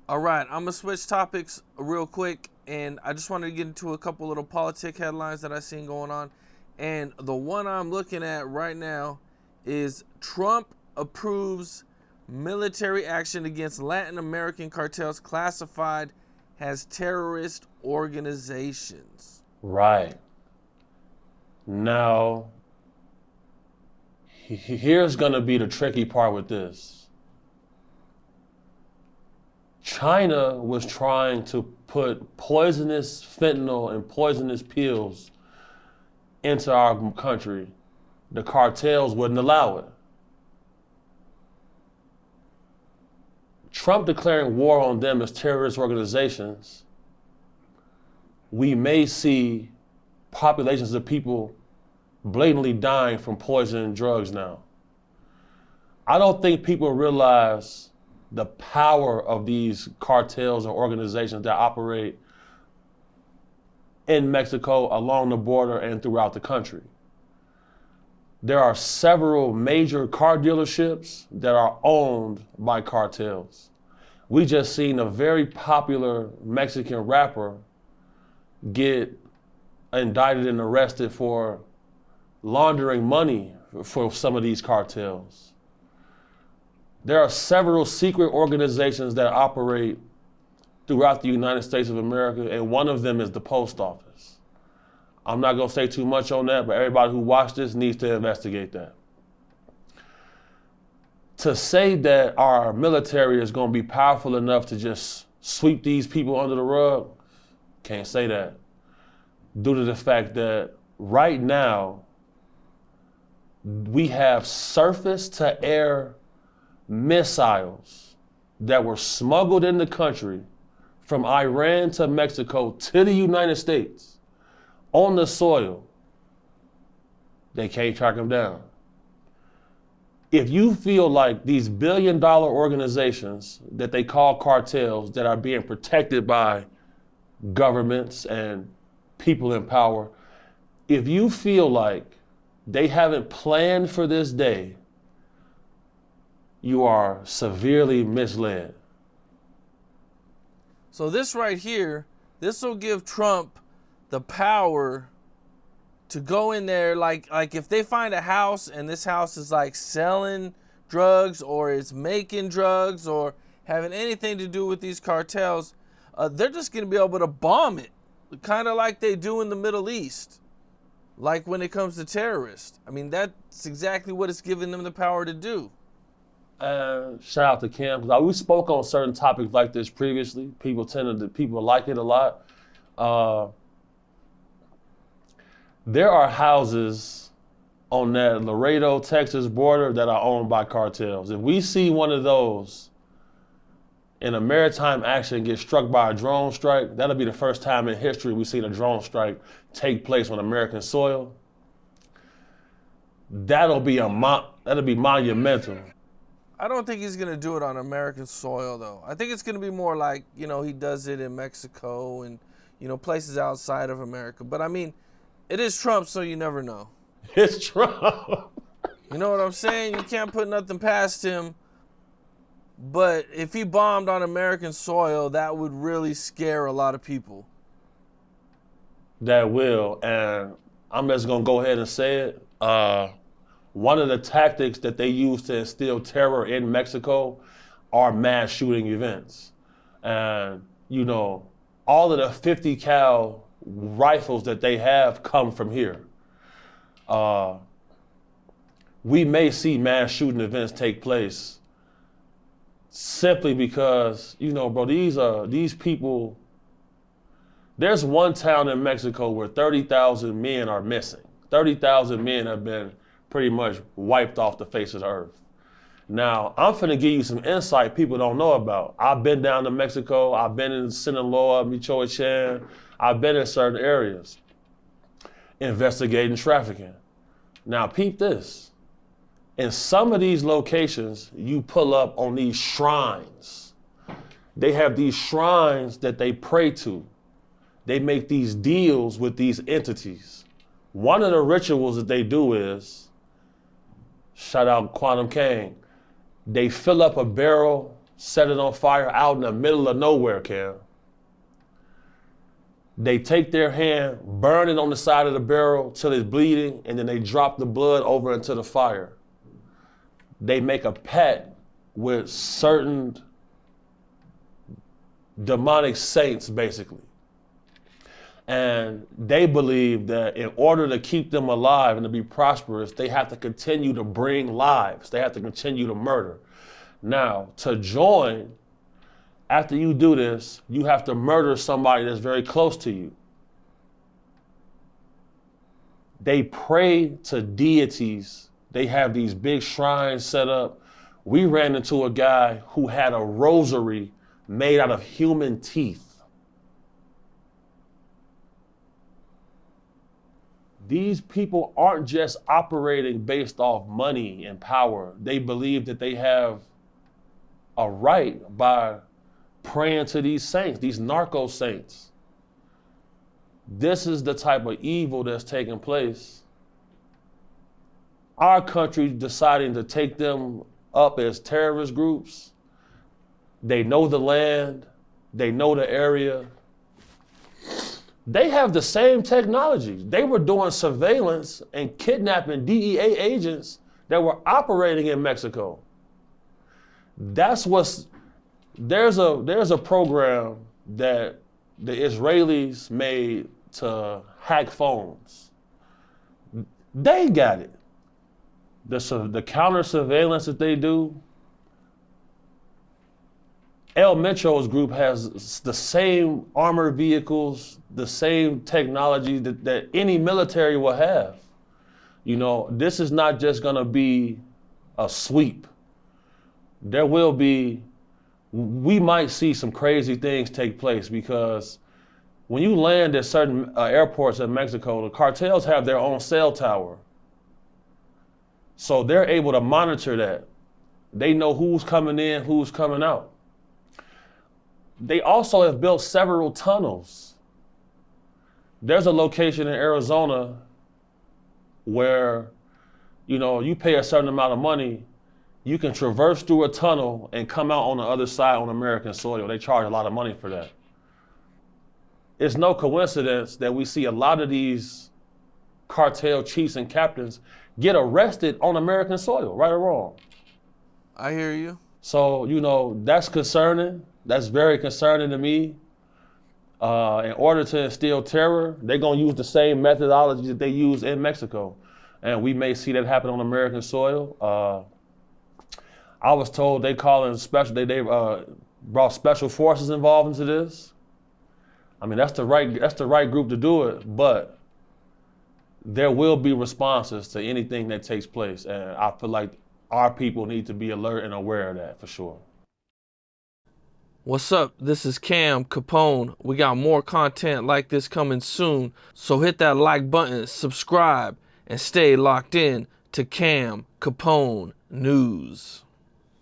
All right, I'm gonna switch topics real quick, and I just wanted to get into a couple little politic headlines that I seen going on. And the one I'm looking at right now is Trump approves military action against Latin American cartels classified as terrorist organizations. Right. Now, here's going to be the tricky part with this. China was trying to put poisonous fentanyl and poisonous pills into our country. The cartels wouldn't allow it. Trump declaring war on them as terrorist organizations, we may see populations of people blatantly dying from poison and drugs now. I don't think people realize the power of these cartels or organizations that operate in Mexico, along the border, and throughout the country. There are several major car dealerships that are owned by cartels. We just seen a very popular Mexican rapper get indicted and arrested for laundering money for some of these cartels. There are several secret organizations that operate throughout the United States of America, and one of them is the post office. I'm not gonna say too much on that, but everybody who watched this needs to investigate that. To say that our military is gonna be powerful enough to just sweep these people under the rug, can't say that. Due to the fact that right now, we have surface to air missiles that were smuggled in the country from Iran to Mexico to the United States on the soil. They can't track them down. If you feel like these billion-dollar organizations that they call cartels that are being protected by governments and people in power, if you feel like they haven't planned for this day, you are severely misled. So this right here, this will give Trump the power to go in there, like if they find a house and this house is like selling drugs or is making drugs or having anything to do with these cartels, they're just going to be able to bomb it, kind of like they do in the Middle East, like when it comes to terrorists. I mean, that's exactly what it's giving them the power to do. Shout out to Cam, because we spoke on certain topics like this previously. People like it a lot. There are houses on that Laredo, Texas border that are owned by cartels. If we see one of those in a maritime action get struck by a drone strike, that'll be the first time in history we've seen a drone strike take place on American soil. That'll be monumental. I don't think he's going to do it on American soil, though. I think it's going to be more like, he does it in Mexico and, places outside of America. But, I mean, it is Trump, so you never know. It's Trump. You know what I'm saying? You can't put nothing past him. But if he bombed on American soil, that would really scare a lot of people. That will. And I'm just going to go ahead and say it. One of the tactics that they use to instill terror in Mexico are mass shooting events. And, all of the 50 cal rifles that they have come from here. We may see mass shooting events take place simply because, bro, these people, there's one town in Mexico where 30,000 men are missing. 30,000 men have been pretty much wiped off the face of the earth. Now, I'm finna give you some insight people don't know about. I've been down to Mexico. I've been in Sinaloa, Michoacan. I've been in certain areas investigating trafficking. Now, peep this. In some of these locations, you pull up on these shrines. They have these shrines that they pray to. They make these deals with these entities. One of the rituals that they do is, shout out Quantum King, they fill up a barrel set it on fire out in the middle of nowhere, Cam. They take their hand, burn it on the side of the barrel till it's bleeding, and then they drop the blood over into the fire. They make a pact with certain demonic saints, basically. And they believe that in order to keep them alive and to be prosperous, they have to continue to bring lives. They have to continue to murder. Now, to join, after you do this, you have to murder somebody that's very close to you. They pray to deities. They have these big shrines set up. We ran into a guy who had a rosary made out of human teeth. These people aren't just operating based off money and power. They believe that they have a right by praying to these saints, these narco saints. This is the type of evil that's taking place. Our country deciding to take them up as terrorist groups. They know the land, they know the area. They have the same technology. They were doing surveillance and kidnapping DEA agents that were operating in Mexico. There's a program that the Israelis made to hack phones. They got it. The counter surveillance that they do, El Metro's group has the same armored vehicles, the same technology that any military will have. You know, this is not just gonna be a sweep. We might see some crazy things take place because when you land at certain airports in Mexico, the cartels have their own cell tower. So they're able to monitor that. They know who's coming in, who's coming out. They also have built several tunnels. There's a location in Arizona where, you know, you pay a certain amount of money, you can traverse through a tunnel and come out on the other side on American soil. They charge a lot of money for that. It's no coincidence that we see a lot of these cartel chiefs and captains get arrested on American soil, right or wrong. I hear you. So, you know, that's concerning. That's very concerning to me. In order to instill terror, they're gonna use the same methodology that they use in Mexico. And we may see that happen on American soil. I was told they brought special forces involved into this. I mean, that's the right group to do it, but there will be responses to anything that takes place. And I feel like our people need to be alert and aware of that for sure. What's up? This is Cam Capone. We got more content like this coming soon. So hit that like button, subscribe, and stay locked in to Cam Capone News.